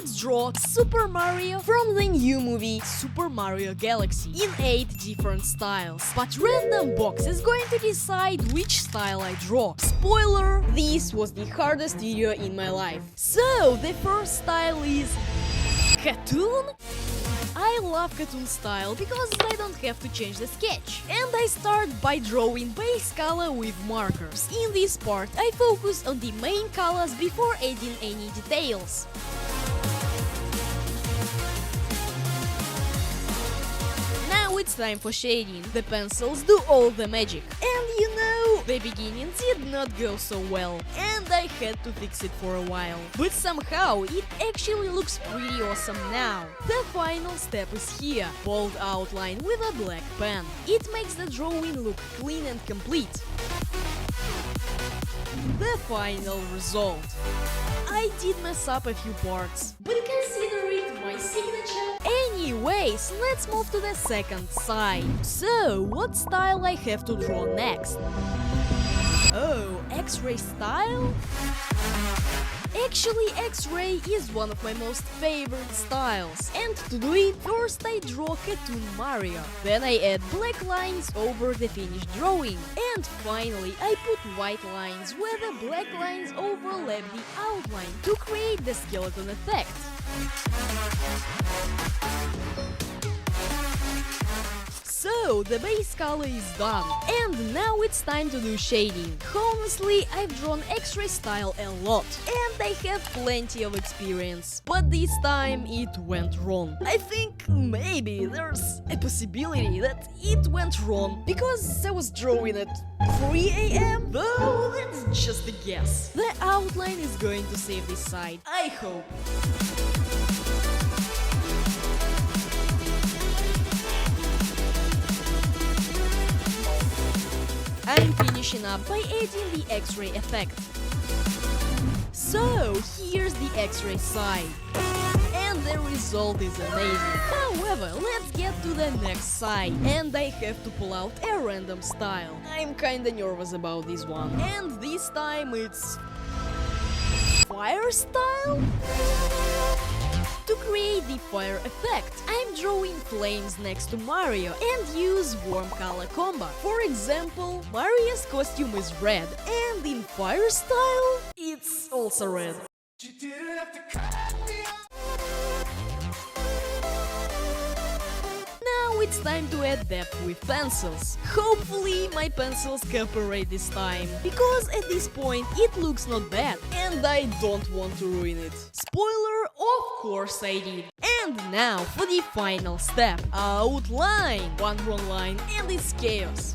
let's draw Super Mario from the new movie Super Mario Galaxy in 8 different styles. But random box is going to decide which style I draw. Spoiler, this was the hardest video in my life. So, the first style is cartoon. I love cartoon style because I don't have to change the sketch. And I start by drawing base color with markers. In this part, I focus on the main colors before adding any details. Now it's time for shading. The pencils do all the magic. And you know, the beginning did not go so well, and I had to fix it for a while. But somehow it actually looks pretty awesome now. The final step is here. Bold outline with a black pen. It makes the drawing look clean and complete. The final result. I did mess up a few parts, but consider it my signature. Anyways, let's move to the second side. So, what style I have to draw next? Oh, X-ray style? Actually, X-ray is one of my most favorite styles. And to do it, first I draw Cartoon Mario. Then I add black lines over the finished drawing. And finally, I put white lines where the black lines overlap the outline to create the skeleton effect. So, the base color is done, and now it's time to do shading. Honestly, I've drawn X-ray style a lot, and I have plenty of experience. But this time it went wrong. I think maybe there's a possibility that it went wrong because I was drawing at 3 AM, though that's just a guess. The outline is going to save this side, I hope. I'm finishing up by adding the X-ray effect. So, here's the X-ray side. And the result is amazing. However, let's get to the next side. And I have to pull out a random style. I'm kinda nervous about this one. And this time it's fire style? To create the fire effect, I'm drawing flames next to Mario and use warm color combo. For example, Mario's costume is red, and in fire style, it's also red. Now it's time to add depth with pencils. Hopefully my pencils cooperate this time, because at this point it looks not bad and I don't want to ruin it. Spoiler, of course I did. And now for the final step, outline. One wrong line and it's chaos.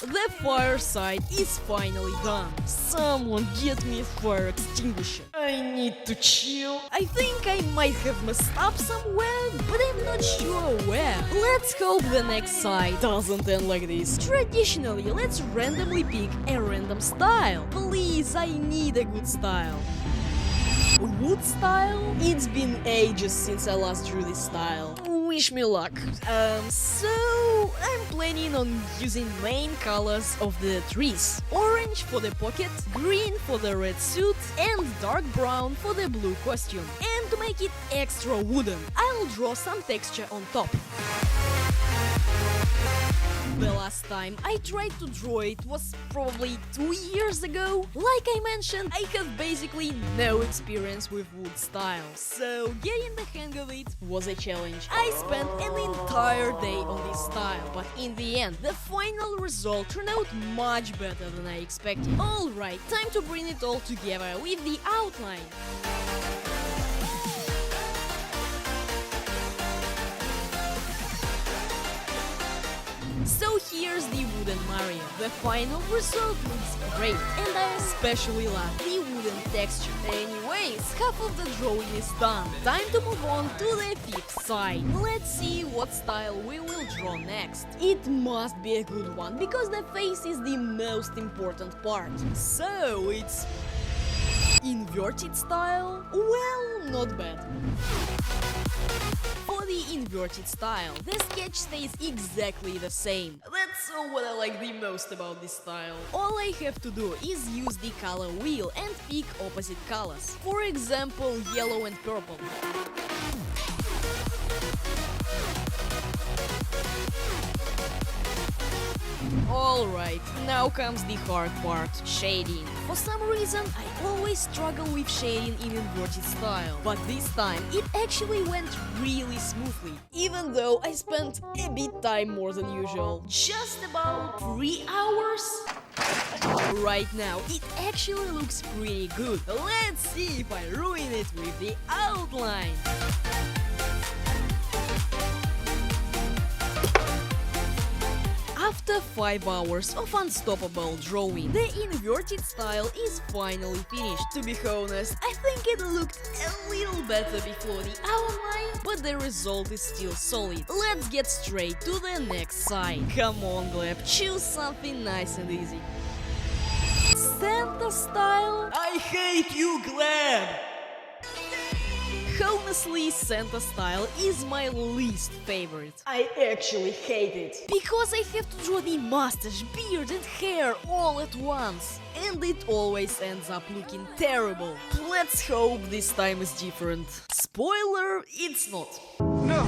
The fire side is finally done. Someone get me a fire extinguisher. I need to chill. I think I might have messed up somewhere, but I'm not sure where. Let's hope the next side doesn't end like this. Traditionally, let's randomly pick a random style. Please, I need a good style. Wood style? It's been ages since I last drew this style. Wish me luck. So I'm planning on using main colors of the trees. Orange for the pocket, green for the red suit, and dark brown for the blue costume. And to make it extra wooden, I'll draw some texture on top. The last time I tried to draw it was probably 2 years ago. Like I mentioned, I have basically no experience with wood style, so getting the hang of it was a challenge. I spent an entire day on this style, but in the end, the final result turned out much better than I expected. Alright, time to bring it all together with the outline. So here's the wooden Mario. The final result looks great, and I especially love the wooden texture. Anyways, half of the drawing is done. Time to move on to the fifth side. Let's see what style we will draw next. It must be a good one, because the face is the most important part. So it's inverted style? Well, not bad. For the inverted style, the sketch stays exactly the same. That's what I like the most about this style. All I have to do is use the color wheel and pick opposite colors. For example, yellow and purple. Alright, now comes the hard part, shading. For some reason, I always struggle with shading in inverted style, but this time it actually went really smoothly, even though I spent a bit time more than usual. Just about 3 hours? Right now, it actually looks pretty good. Let's see if I ruin it with the outline. After 5 hours of unstoppable drawing, the inverted style is finally finished. To be honest, I think it looked a little better before the outline, but the result is still solid. Let's get straight to the next side. Come on, Gleb, choose something nice and easy. Santa style? I hate you, Gleb! Honestly, Santa style is my least favorite. I actually hate it. Because I have to draw the mustache, beard and hair all at once. And it always ends up looking terrible. Let's hope this time is different. Spoiler, it's not. No!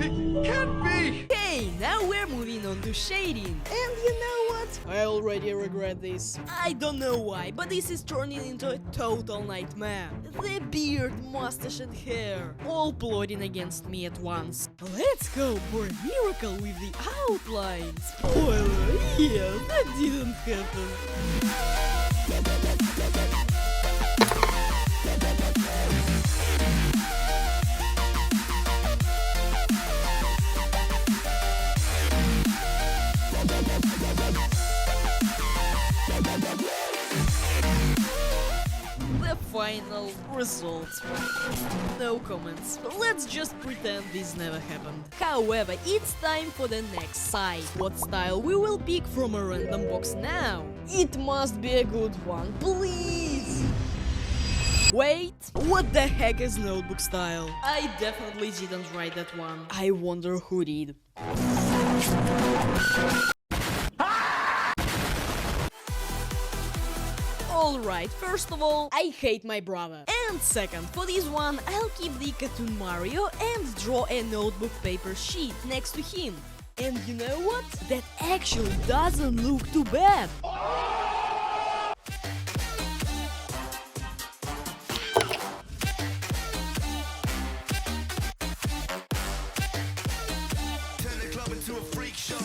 It can't be! Okay, now we're moving on to shading. And you know what? I already regret this. I don't know why, but this is turning into a total nightmare. The beard, mustache and hair, all plotting against me at once. Let's hope for a miracle with the outline. Spoiler, yeah, that didn't happen. The final result. No comments. Let's just pretend this never happened. However, it's time for the next side. What style we will pick from a random box now? It must be a good one, please! Wait, what the heck is notebook style? I definitely didn't write that one. I wonder who did. Alright, first of all, I hate my brother. And second, for this one, I'll keep the cartoon Mario and draw a notebook paper sheet next to him. And you know what? That actually doesn't look too bad. Turn the club into a freak show.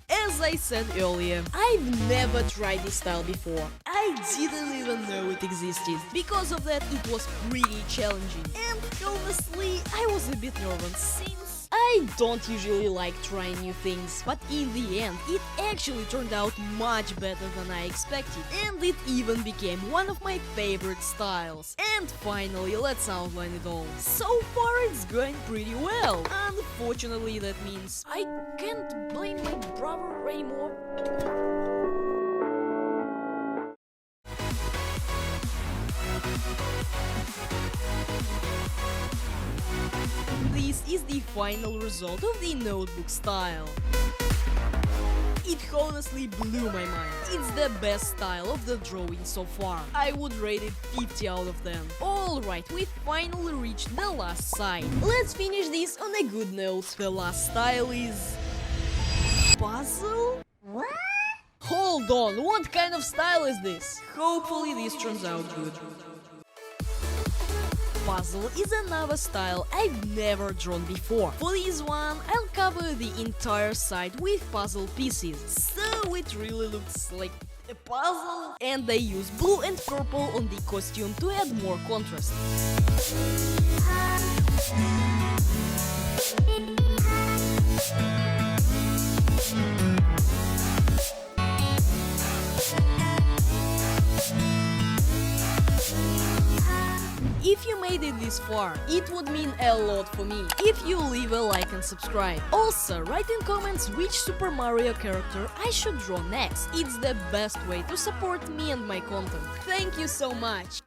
As I said earlier, I've never tried this style before. I didn't even know it existed. Because of that, it was pretty challenging. And honestly, I was a bit nervous since I don't usually like trying new things. But in the end, it actually turned out much better than I expected. And it even became one of my favorite styles. And finally, let's outline it all. So far, it's going pretty well. Unfortunately, that means I can't blame my brother anymore. This is the final result of the notebook style. It honestly blew my mind. It's the best style of the drawing so far. I would rate it 50 out of 10. Alright, we finally reached the last side. Let's finish this on a good note. The last style is... puzzle? What? Hold on, what kind of style is this? Hopefully this turns out good. Puzzle is another style I've never drawn before. For this one, I'll cover the entire side with puzzle pieces, so it really looks like a puzzle. And I use blue and purple on the costume to add more contrast. If you made it this far. It would mean a lot for me if you leave a like and subscribe. Also, write in comments which Super Mario character I should draw next. It's the best way to support me and my content. Thank you so much!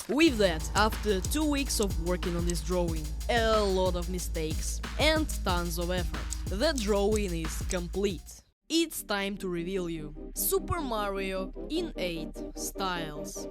With that, after 2 weeks of working on this drawing, a lot of mistakes and tons of effort, the drawing is complete. It's time to reveal you Super Mario in 8 styles.